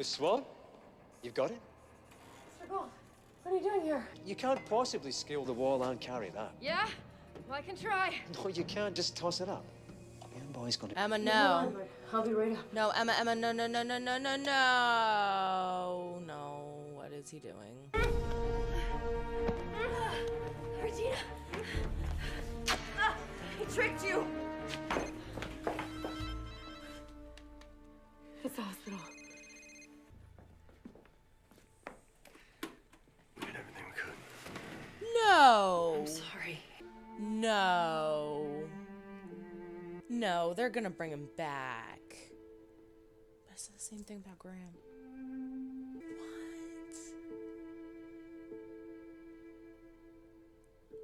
Miss Swan, you've got it? Mr. Gold, what are you doing here? You can't possibly scale the wall and carry that. Yeah? Well, I can try. No, you can't. Just toss it up. The young boy's gonna... Emma, no. I'll be right up. No, Emma, no, no, no, no, no, no, no. No, what is he doing? Regina! He tricked you! It's the hospital. We did everything we could. No. I'm sorry. No. No, they're gonna bring him back. I said the same thing about Graham. What?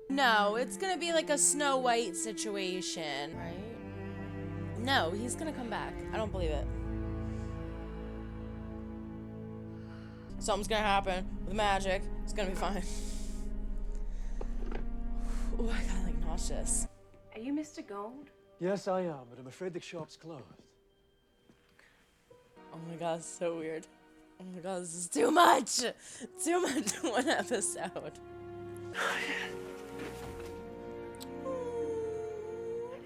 No, it's gonna be like a Snow White situation, right? No, he's gonna come back. I don't believe it. Something's gonna happen with magic. It's gonna be fine. Oh, I got like nauseous. Are you Mr. Gold? Yes, I am, but I'm afraid the shop's closed. Oh my god, it's so weird. Oh my god, this is too much! Too much in one episode.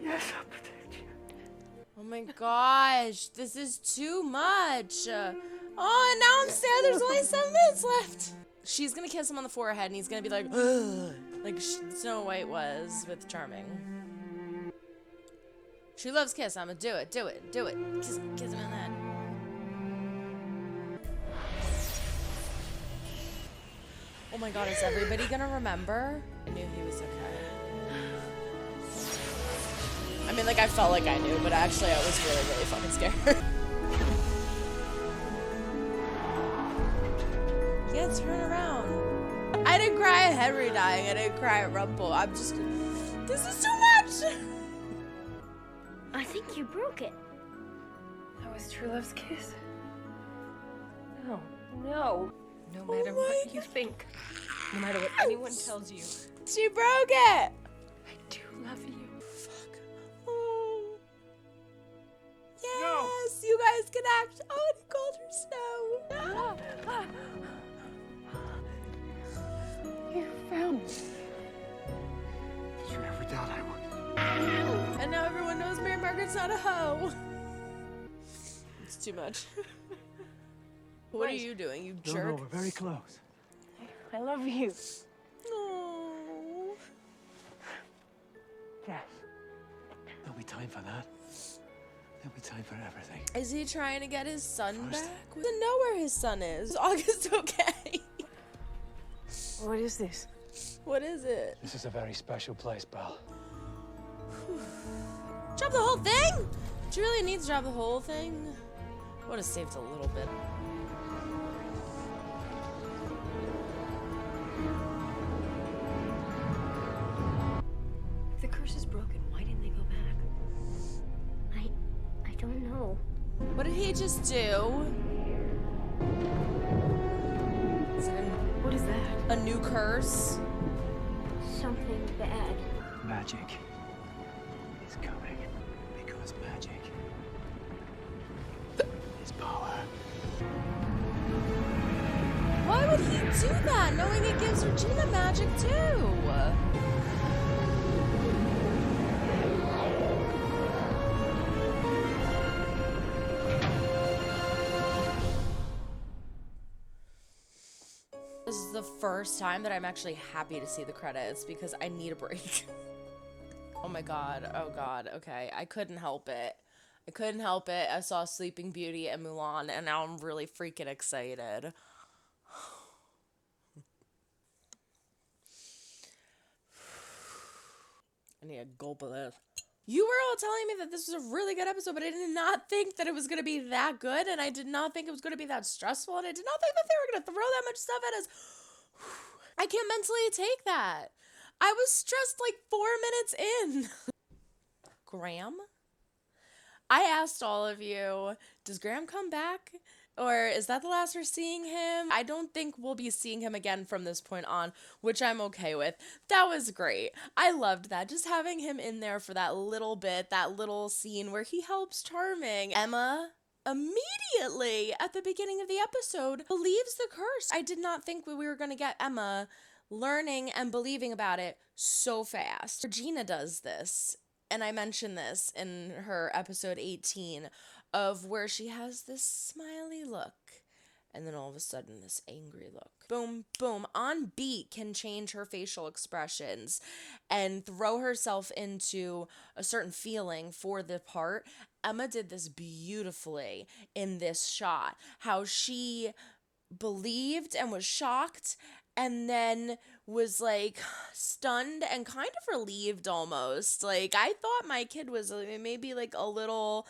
Yes, I'll protect you. Oh my gosh, this is too much. Oh, and now I'm sad there's only 7 minutes left. She's gonna kiss him on the forehead and he's gonna be like, ugh, like Snow White was with Charming. She loves kiss. I'm gonna do it, do it, do it. Kiss him in the head. Oh my god, is everybody gonna remember? I knew he was okay. I mean, like, I felt like I knew, but actually I was really, really fucking scared. Yeah, turn around. I didn't cry at Henry dying. I didn't cry at Rumple. I'm just... This is too much! I think you broke it. That was true love's kiss. No, no. No matter my what you think, no matter what anyone tells you, She broke it! I do love you. Fuck. Oh. Yes, you guys can act. Oh, and he called her Snow. You found me. Did you ever doubt I would? And now everyone knows Mary Margaret's not a hoe. It's too much. What are you doing, you jerk? No, we're very close. I love you. Oh. Yes. There'll be time for that. There'll be time for everything. Is he trying to get his son First. back? He doesn't know where his son is. Is August okay? What is this? What is it? This is a very special place, Belle. Drop the whole thing? Do you really need to drop the whole thing? Would have saved a little bit. If the curse is broken, why didn't they go back? I don't know. What did he just do? Is it What is that? a new curse? Something bad. Magic is coming because magic is power. Why would he do that, knowing it gives Regina magic too? This is the first time that I'm actually happy to see the credits because I need a break. Oh my god, oh god, okay. I couldn't help it. I couldn't help it. I saw Sleeping Beauty and Mulan and now I'm really freaking excited. I need a gulp of this. You were all telling me that this was a really good episode, but I did not think that it was going to be that good, and I did not think it was going to be that stressful, and I did not think that they were going to throw that much stuff at us. I can't mentally take that. I was stressed like 4 minutes in. Graham? I asked all of you, does Graham come back? Or is that the last we're seeing him? I don't think we'll be seeing him again from this point on, which I'm okay with. That was great. I loved that. Just having him in there for that little bit, that little scene where he helps Charming. Emma, immediately at the beginning of the episode believes the curse. I did not think we were going to get Emma learning and believing about it so fast. Regina does this, and I mentioned this in her episode 18 of where she has this smiley look and then all of a sudden this angry look. Boom, boom, on beat can change her facial expressions and throw herself into a certain feeling for the part. Emma did this beautifully in this shot. How she believed and was shocked and then was like stunned and kind of relieved almost. Like, I thought my kid was maybe like a little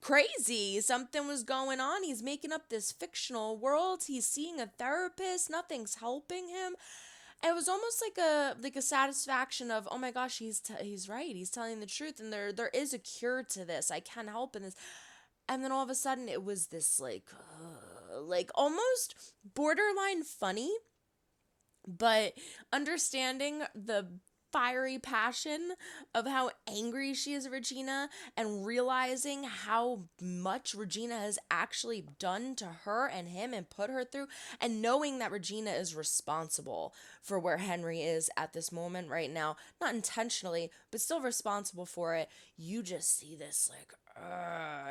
crazy. Something was going on. He's making up this fictional world. He's seeing a therapist. Nothing's helping him. And it was almost like a satisfaction of, oh my gosh, he's right. He's telling the truth, and there is a cure to this. I can help in this. And then all of a sudden, it was this like almost borderline funny, but understanding the fiery passion of how angry she is at Regina and realizing how much Regina has actually done to her and him and put her through, and knowing that Regina is responsible for where Henry is at this moment right now, not intentionally, but still responsible for it. You just see this like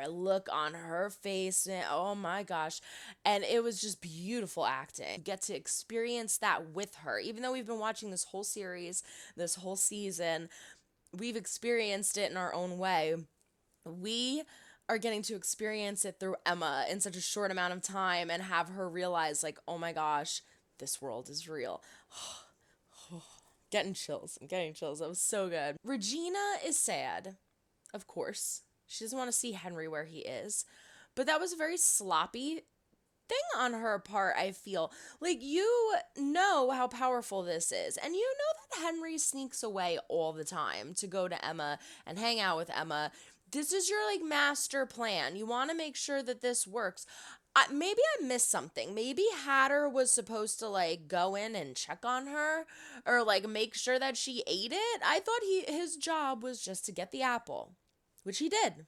look on her face, and oh my gosh, and it was just beautiful acting. You get to experience that with her, even though we've been watching this whole series, this whole season, we've experienced it in our own way. We are getting to experience it through Emma in such a short amount of time and have her realize like, oh my gosh, this world is real. I'm getting chills. That was so good. Regina is sad, of course. She doesn't want to see Henry where he is. But that was a very sloppy thing on her part, I feel. Like, you know how powerful this is. And you know that Henry sneaks away all the time to go to Emma and hang out with Emma. This is your, like, master plan. You want to make sure that this works. Maybe I missed something. Maybe Hatter was supposed to, like, go in and check on her or, like, make sure that she ate it. I thought his job was just to get the apple, which he did.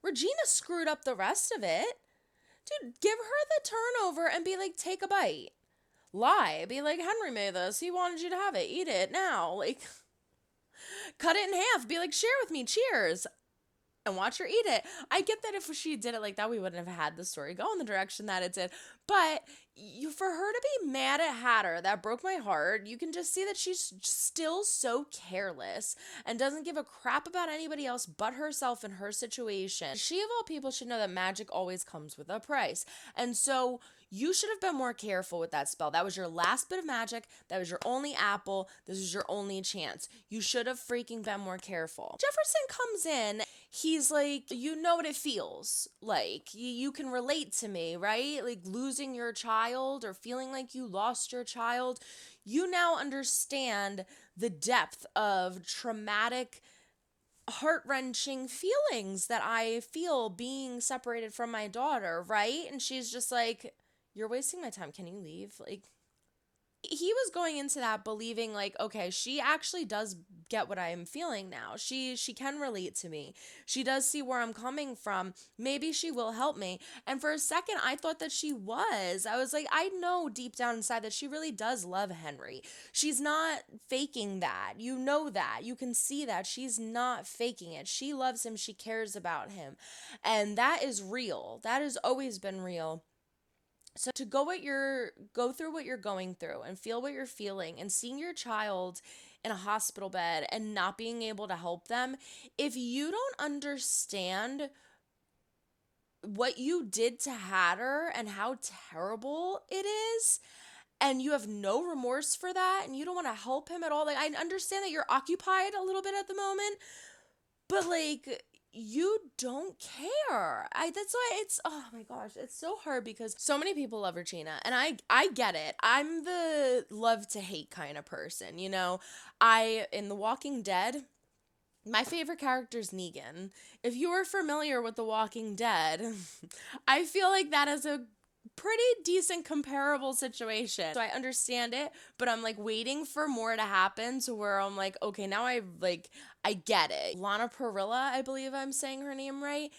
Regina screwed up the rest of it. Dude, give her the turnover and be like, take a bite. Lie. Be like, Henry made this. He wanted you to have it. Eat it now. Like, cut it in half. Be like, share with me. Cheers. And watch her eat it. I get that if she did it like that, we wouldn't have had the story go in the direction that it did. But for her to be mad at Hatter, that broke my heart. You can just see that she's still so careless and doesn't give a crap about anybody else but herself and her situation. She, of all people, should know that magic always comes with a price. And so you should have been more careful with that spell. That was your last bit of magic. That was your only apple. This is your only chance. You should have freaking been more careful. Jefferson comes in. He's like, you know what it feels like. You can relate to me, right? Like losing your child or feeling like you lost your child. You now understand the depth of traumatic, heart-wrenching feelings that I feel being separated from my daughter, right? And she's just like, you're wasting my time. Can you leave? Like, he was going into that believing like, okay, she actually does get what I am feeling now. She can relate to me. She does see where I'm coming from. Maybe she will help me. And for a second, I thought that she was. I was like, I know deep down inside that she really does love Henry. She's not faking that. You know that. You can see that. She's not faking it. She loves him. She cares about him. And that is real. That has always been real. So to go through what you're going through and feel what you're feeling and seeing your child in a hospital bed and not being able to help them, if you don't understand what you did to Hatter and how terrible it is, and you have no remorse for that and you don't want to help him at all, like, I understand that you're occupied a little bit at the moment, but like, you don't care. That's why it's, oh my gosh, it's so hard because so many people love Regina, and I get it. I'm the love to hate kind of person, you know. In The Walking Dead, my favorite character is Negan. If you are familiar with The Walking Dead, I feel like that is a pretty decent comparable situation. So I understand it, but I'm like waiting for more to happen to where I'm like, okay, now I get it. Lana Parrilla, I believe I'm saying her name right.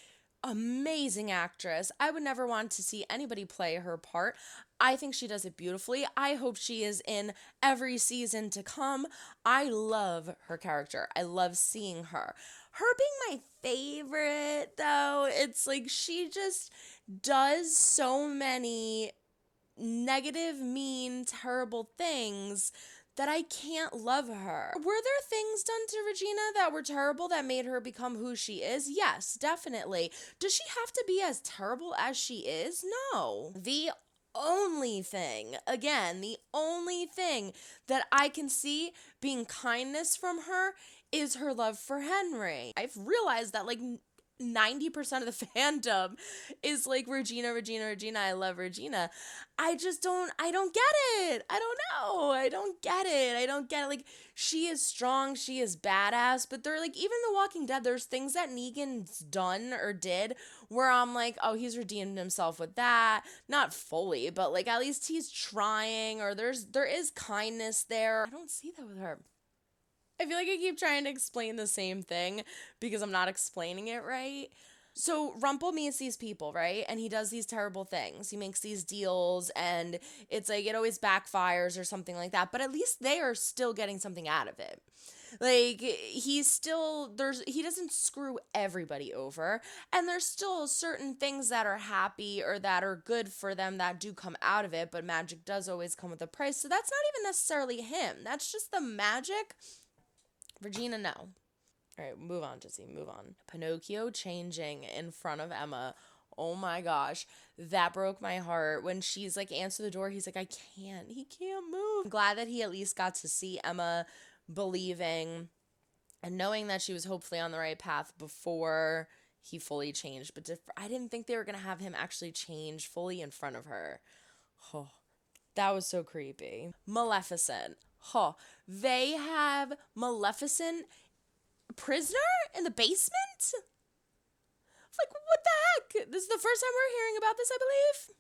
amazing actress. I would never want to see anybody play her part. I think she does it beautifully. I hope she is in every season to come. I love her character. I love seeing her. Her being my favorite, though, it's like she just does so many negative, mean, terrible things that I can't love her. Were there things done to Regina that were terrible that made her become who she is? Yes, definitely. Does she have to be as terrible as she is? No. The only thing that I can see being kindness from her is her love for Henry. I've realized that, like, 90% of the fandom is like, Regina, Regina, Regina, I love Regina. I don't get it. I don't know. I don't get it. Like, she is strong, she is badass, but they're like, even The Walking Dead, there's things that Negan's done or did where I'm like, oh, he's redeemed himself with that. Not fully, but like, at least he's trying, or there is kindness there. I don't see that with her. I feel like I keep trying to explain the same thing because I'm not explaining it right. So Rumple meets these people, right? And he does these terrible things. He makes these deals and it's like it always backfires or something like that. But at least they are still getting something out of it. Like, he doesn't screw everybody over. And there's still certain things that are happy or that are good for them that do come out of it. But magic does always come with a price. So that's not even necessarily him. That's just the magic. Regina, no. All right, move on, Jessie, move on. Pinocchio changing in front of Emma. Oh my gosh, that broke my heart. When she's like, answer the door, he's like, he can't move. I'm glad that he at least got to see Emma believing and knowing that she was hopefully on the right path before he fully changed. But I didn't think they were going to have him actually change fully in front of her. Oh, that was so creepy. Maleficent. Huh. They have Maleficent prisoner in the basement? Like, what the heck? This is the first time we're hearing about this, I believe.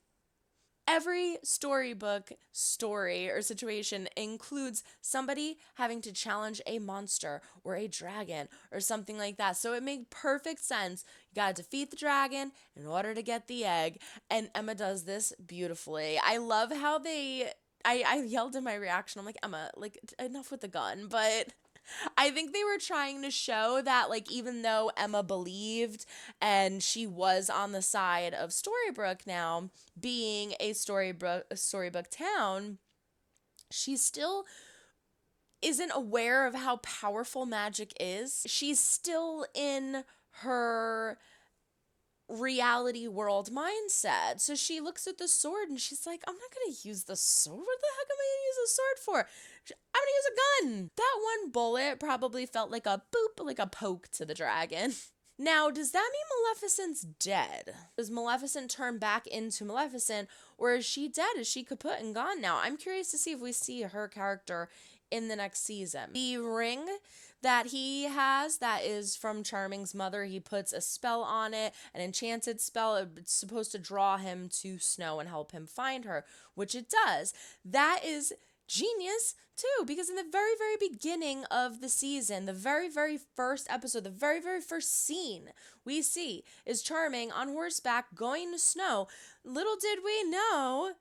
Every storybook story or situation includes somebody having to challenge a monster or a dragon or something like that. So it made perfect sense. You gotta defeat the dragon in order to get the egg. And Emma does this beautifully. I love how I yelled in my reaction. I'm like, Emma, like, enough with the gun. But I think they were trying to show that, like, even though Emma believed and she was on the side of Storybrooke now, being a storybook town, she still isn't aware of how powerful magic is. She's still in her reality world mindset. So she looks at the sword and she's like, I'm not going to use the sword. What the heck am I going to use a sword for? I'm going to use a gun. That one bullet probably felt like a boop, like a poke to the dragon. Now, does that mean Maleficent's dead? Does Maleficent turn back into Maleficent, or is she dead? Is she kaput and gone now? I'm curious to see if we see her character in the next season. The ring that he has, that is from Charming's mother, he puts a spell on it, an enchanted spell. It's supposed to draw him to Snow and help him find her, which it does. That is genius too, because in the very, very beginning of the season, the very, very first episode, the very, very first scene we see is Charming on horseback going to Snow. Little did we know,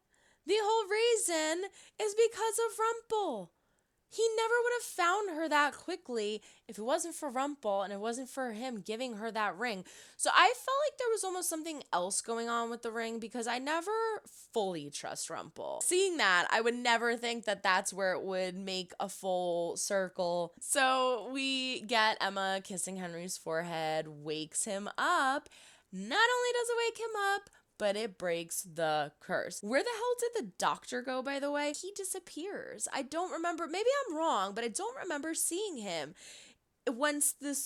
the whole reason is because of Rumple. He never would have found her that quickly if it wasn't for Rumple and it wasn't for him giving her that ring. So I felt like there was almost something else going on with the ring because I never fully trust Rumple. Seeing that, I would never think that that's where it would make a full circle. So we get Emma kissing Henry's forehead, wakes him up. Not only does it wake him up, but it breaks the curse. Where the hell did the doctor go, by the way? He disappears. I don't remember. Maybe I'm wrong, but I don't remember seeing him. Once the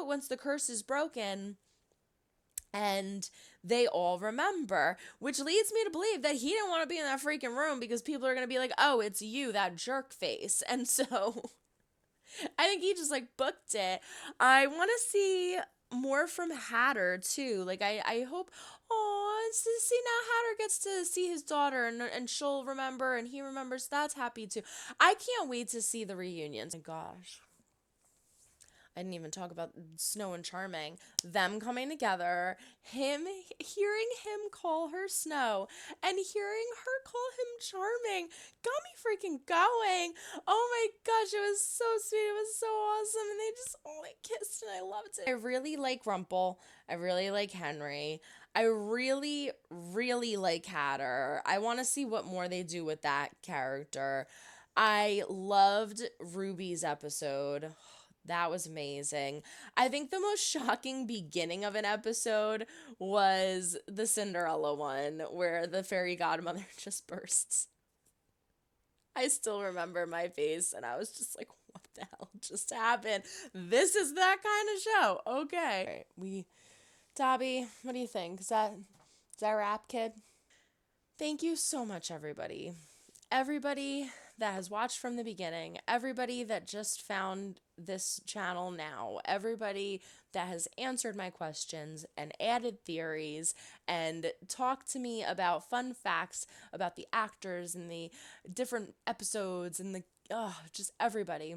once the curse is broken, and they all remember, which leads me to believe that he didn't want to be in that freaking room because people are going to be like, oh, it's you, that jerk face. And so I think he just like booked it. I want to see more from Hatter too. Like I hope, it's to see now Hatter gets to see his daughter and she'll remember and he remembers. That's happy too. I can't wait to see the reunions. Oh my gosh, I didn't even talk about Snow and Charming. Them coming together, hearing him call her Snow, and hearing her call him Charming got me freaking going. Oh my gosh, it was so sweet. It was so awesome. And they just, kissed, and I loved it. I really like Rumple. I really like Henry. I really, really like Hatter. I want to see what more they do with that character. I loved Ruby's episode. That was amazing. I think the most shocking beginning of an episode was the Cinderella one, where the fairy godmother just bursts. I still remember my face, and I was just like, what the hell just happened? This is that kind of show. Okay. All right, Dobbie, what do you think? Is that a wrap, kid? Thank you so much, everybody. Everybody that has watched from the beginning, everybody that just found this channel now, everybody that has answered my questions and added theories and talked to me about fun facts about the actors and the different episodes and just everybody.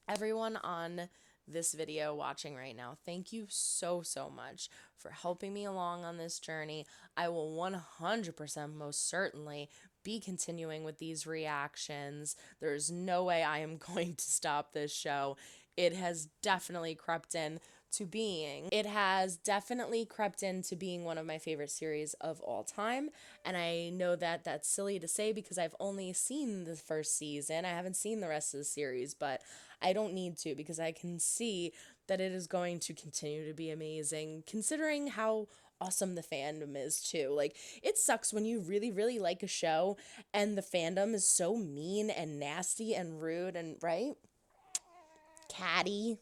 Everyone on this video watching right now, thank you so much for helping me along on this journey. I will 100% most certainly be continuing with these reactions. There's no way I am going to stop this show. It has definitely crept in to being one of my favorite series of all time. And I know that that's silly to say because I've only seen the first season. I haven't seen the rest of the series, but I don't need to because I can see that it is going to continue to be amazing, considering how awesome the fandom is too. Like, it sucks when you really, really like a show and the fandom is so mean and nasty and rude and, right? Catty.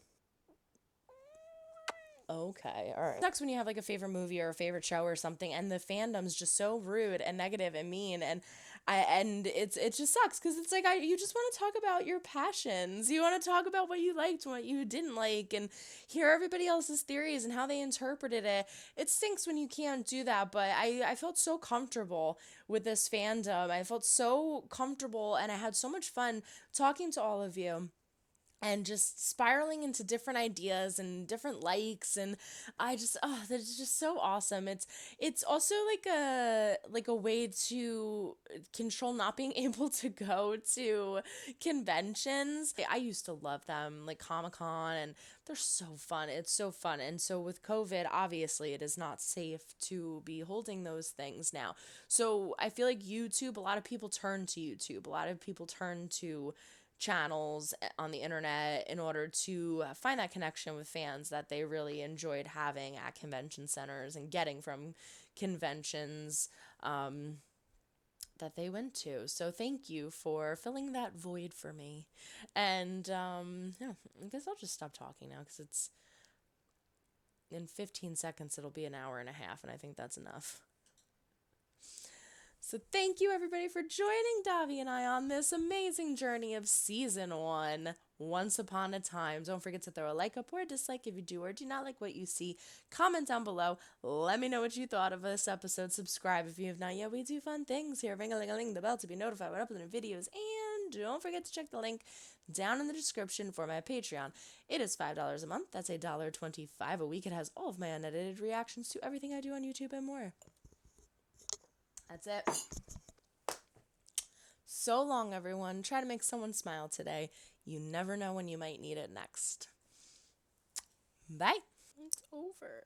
Okay, all right. It sucks when you have like a favorite movie or a favorite show or something and the fandom's just so rude and negative and mean, and it just sucks because it's like you just want to talk about your passions. You want to talk about what you liked and what you didn't like and hear everybody else's theories and how they interpreted it. It stinks when you can't do that, but I felt so comfortable with this fandom. I felt so comfortable and I had so much fun talking to all of you and just spiraling into different ideas and different likes, and that's just so awesome. It's also like a way to control not being able to go to conventions. I used to love them, like Comic-Con, and they're so fun. It's so fun. And so with COVID, obviously it is not safe to be holding those things now. So I feel like YouTube, a lot of people turn to YouTube. A lot of people turn to channels on the internet in order to find that connection with fans that they really enjoyed having at convention centers and getting from conventions that they went to. So thank you for filling that void for me. And yeah, I guess I'll just stop talking now because it's in 15 seconds it'll be an hour and a half, and I think that's enough. So thank you, everybody, for joining Dobbie and I on this amazing journey of Season 1, Once Upon a Time. Don't forget to throw a like up or a dislike if you do or do not like what you see. Comment down below. Let me know what you thought of this episode. Subscribe if you have not yet. We do fun things here. Ring-a-ling-a-ling, the bell to be notified when uploading videos. And don't forget to check the link down in the description for my Patreon. It is $5 a month. That's $1.25 a week. It has all of my unedited reactions to everything I do on YouTube and more. That's it. So long, everyone. Try to make someone smile today. You never know when you might need it next. Bye. It's over.